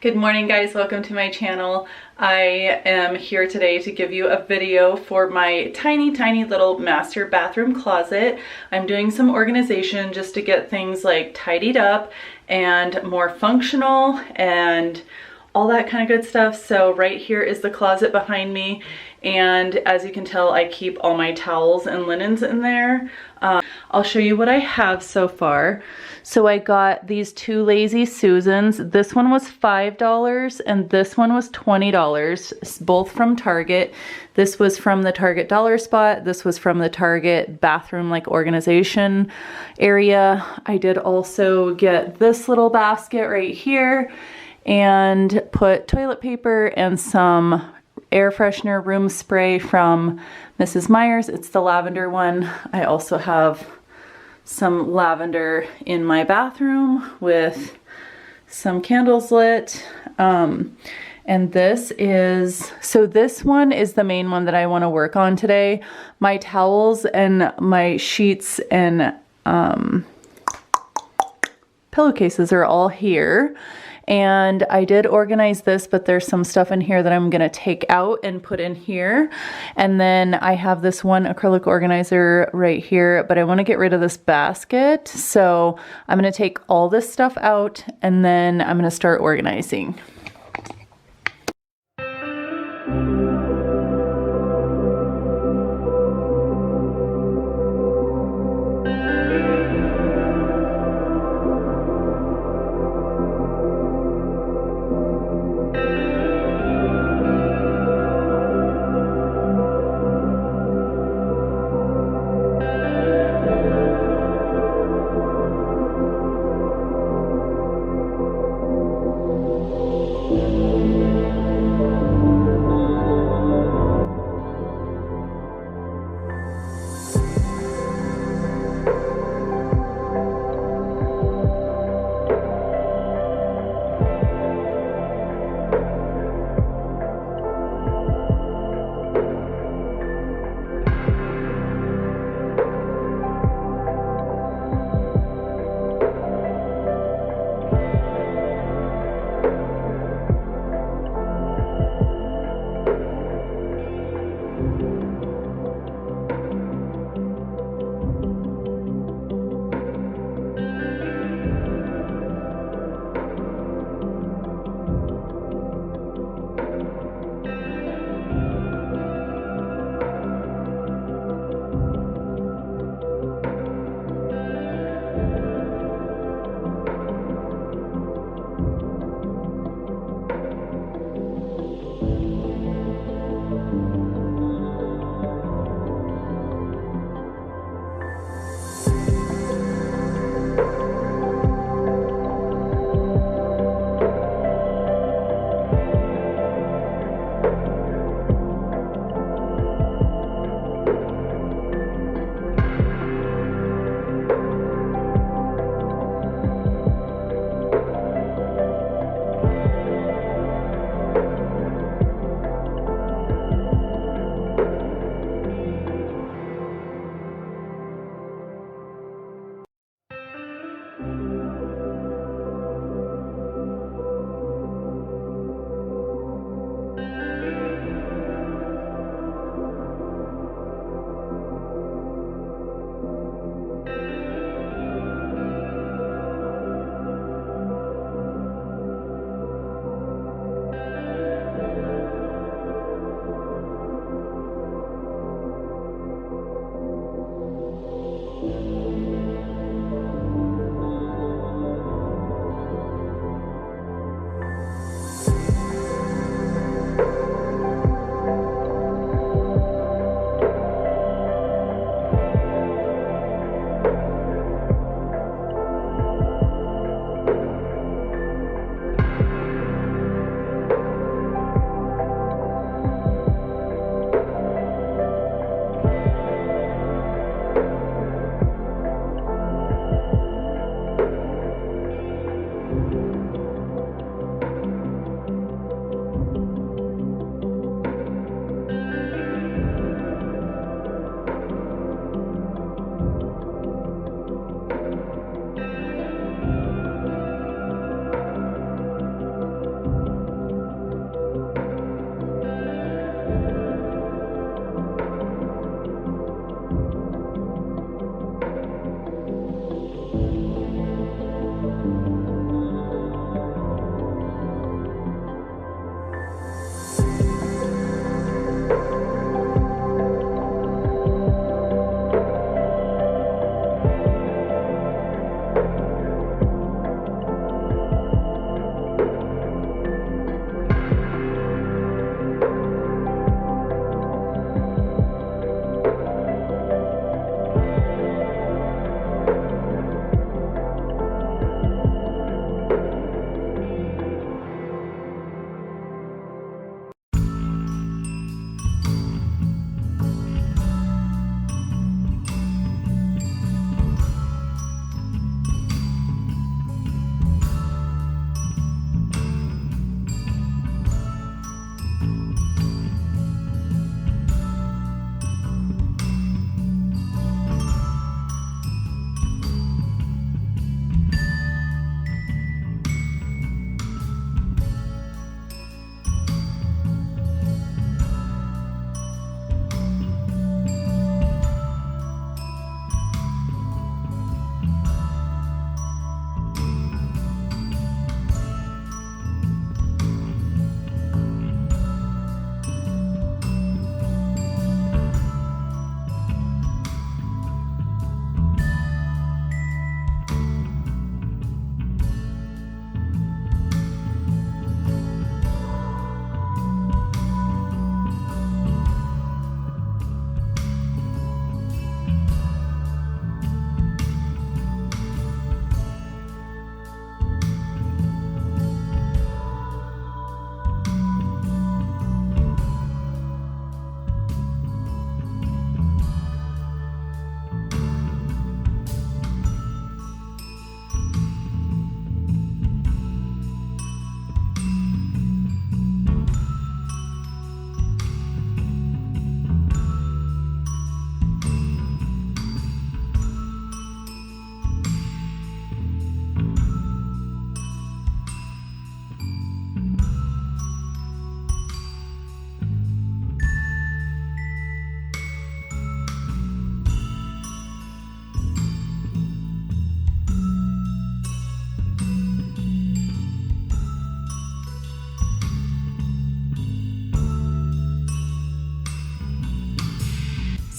Good morning guys, welcome to my channel. I am here today to give you a video for my tiny little master bathroom closet. I'm doing some organization just to get things like tidied up and more functional and all that kind of good stuff. So right here is the closet behind me, and as you can tell, I keep all my towels and linens in there. I'll show you what I have so far. So I got these two Lazy Susans. This one was $5 and this one was $20, both from Target. This was from the Target Dollar Spot. This was from the Target bathroom like organization area. I did also get this little basket right here and put toilet paper and some air freshener room spray from Mrs. Meyer's. It's the lavender one. I also have some lavender in my bathroom with some candles lit. And this one is the main one that I want to work on today. My towels and my sheets and pillowcases are all here. And I did organize this, but there's some stuff in here that I'm gonna take out and put in here. And then I have this one acrylic organizer right here, but I wanna get rid of this basket. So I'm gonna take all this stuff out and then I'm gonna start organizing.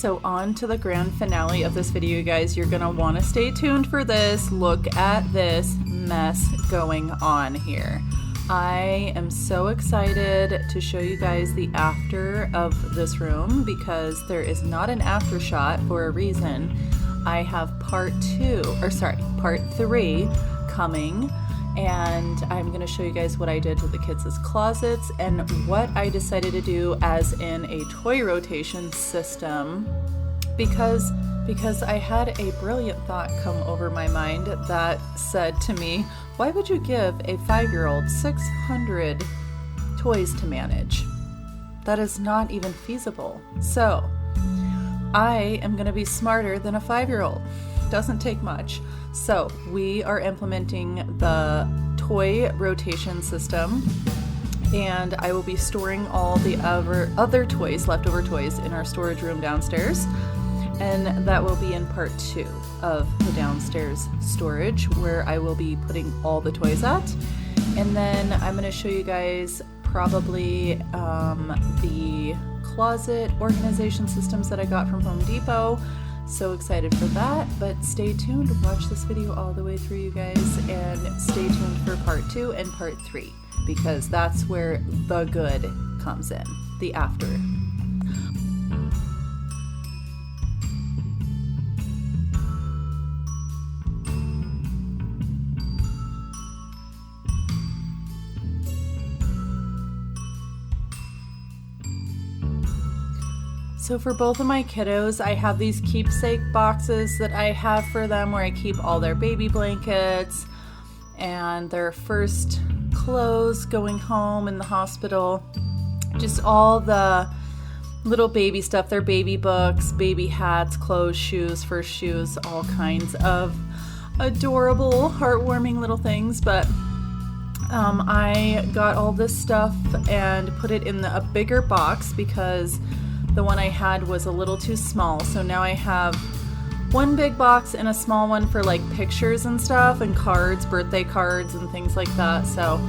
So on to the grand finale of this video, you guys. You're gonna want to stay tuned for this. Look at this mess going on here. I am so excited to show you guys the after of this room because there is not an after shot for a reason. I have part 3 coming, and I'm going to show you guys what I did to the kids' closets and what I decided to do as in a toy rotation system because I had a brilliant thought come over my mind that said to me, why would you give a 5-year-old 600 toys to manage? That is not even feasible. So I am going to be smarter than a 5-year-old. Doesn't take much. So we are implementing the toy rotation system, and I will be storing all the other toys, leftover toys, in our storage room downstairs. And that will be in part 2 of the downstairs storage, where I will be putting all the toys at. And then I'm going to show you guys probably the closet organization systems that I got from Home Depot. So excited for that, but stay tuned. Watch this video all the way through, you guys, and stay tuned for part 2 and part 3 because that's where the good comes in, the after. So for both of my kiddos, I have these keepsake boxes that I have for them where I keep all their baby blankets and their first clothes going home in the hospital. Just all the little baby stuff, their baby books, baby hats, clothes, shoes, first shoes, all kinds of adorable, heartwarming little things. But I got all this stuff and put it in a bigger box because the one I had was a little too small. So now I have one big box and a small one for like pictures and stuff and cards, birthday cards and things like that. So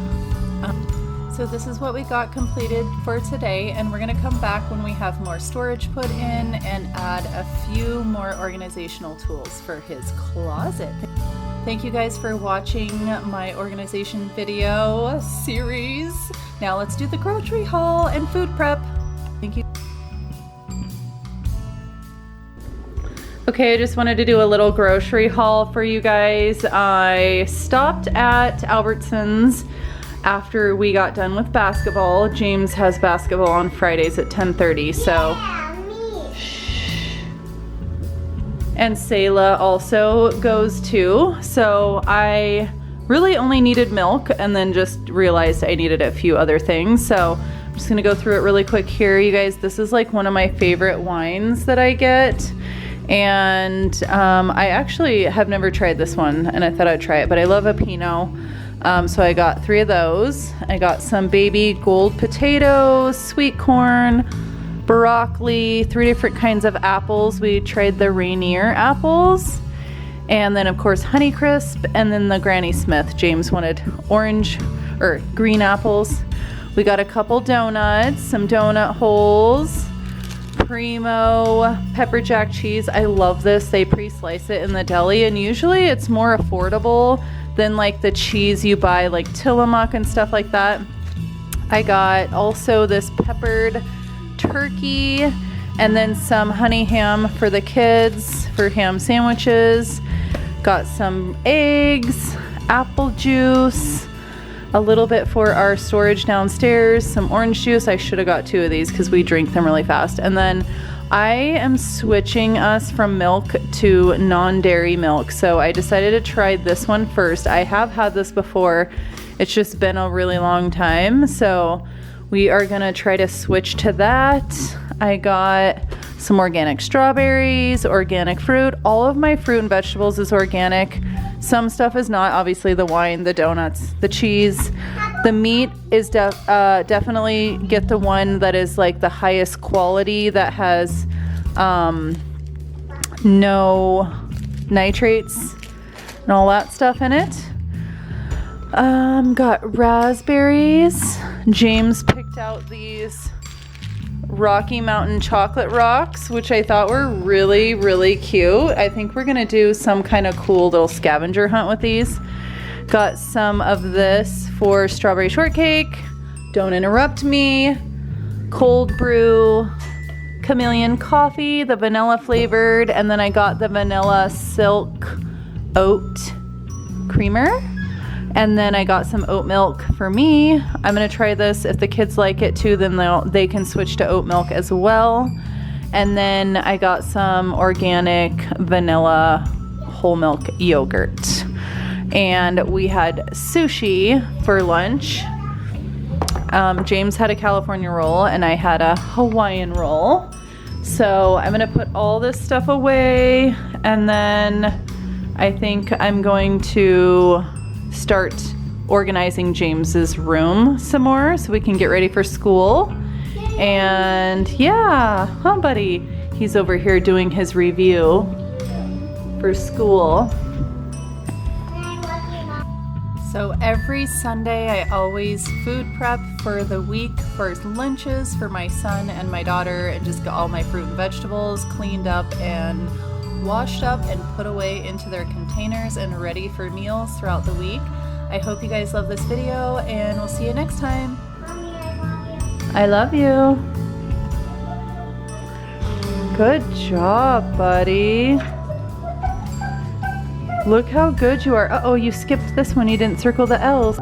this is what we got completed for today, and we're gonna come back when we have more storage put in and add a few more organizational tools for his closet. Thank you guys for watching my organization video series. Now let's do the grocery haul and food prep. Thank you. Okay, I just wanted to do a little grocery haul for you guys. I stopped at Albertsons after we got done with basketball. James has basketball on Fridays at 10:30, so. Yeah, me. Shh. And Sayla also goes too. So I really only needed milk and then just realized I needed a few other things. So I'm just gonna go through it really quick here. You guys, this is like one of my favorite wines that I get. And I actually have never tried this one, and I thought I'd try it, but I love a Pinot. So I got 3 of those. I got some baby gold potatoes, sweet corn, broccoli, 3 different kinds of apples. We tried the Rainier apples, and then of course Honeycrisp, and then the Granny Smith. James wanted orange or green apples. We got a couple donuts, some donut holes, Primo pepper jack cheese. I love this. They pre-slice it in the deli, and usually it's more affordable than like the cheese you buy like Tillamook and stuff like that. I got also this peppered turkey and then some honey ham for the kids for ham sandwiches. Got some eggs, apple juice, a little bit for our storage downstairs, some orange juice. I should have got 2 of these because we drink them really fast. And then I am switching us from milk to non-dairy milk. So I decided to try this one first. I have had this before. It's just been a really long time. So we are gonna try to switch to that. I got some organic strawberries, organic fruit. All of my fruit and vegetables is organic. Some stuff is not, obviously the wine, the donuts, the cheese. The meat is definitely get the one that is like the highest quality that has no nitrates and all that stuff in it. Got raspberries. James picked out these Rocky Mountain chocolate rocks, which I thought were really, really cute. I think we're gonna do some kind of cool little scavenger hunt with these. Got some of this for strawberry shortcake, Don't Interrupt Me, cold brew, chameleon coffee, the vanilla flavored, and then I got the vanilla silk oat creamer. And then I got some oat milk for me. I'm gonna try this. If the kids like it too, then they can switch to oat milk as well. And then I got some organic vanilla whole milk yogurt. And we had sushi for lunch. James had a California roll and I had a Hawaiian roll. So I'm gonna put all this stuff away, and then I think I'm going to start organizing James's room some more so we can get ready for school. And yeah, huh buddy? He's over here doing his review for school. So every Sunday I always food prep for the week for lunches for my son and my daughter, and just get all my fruit and vegetables cleaned up and washed up and put away into their containers and ready for meals throughout the week. I hope you guys love this video, and we'll see you next time. Mommy, I love you. I love you. Good job, buddy. Look how good you are. Uh-oh, you skipped this one. You didn't circle the L's.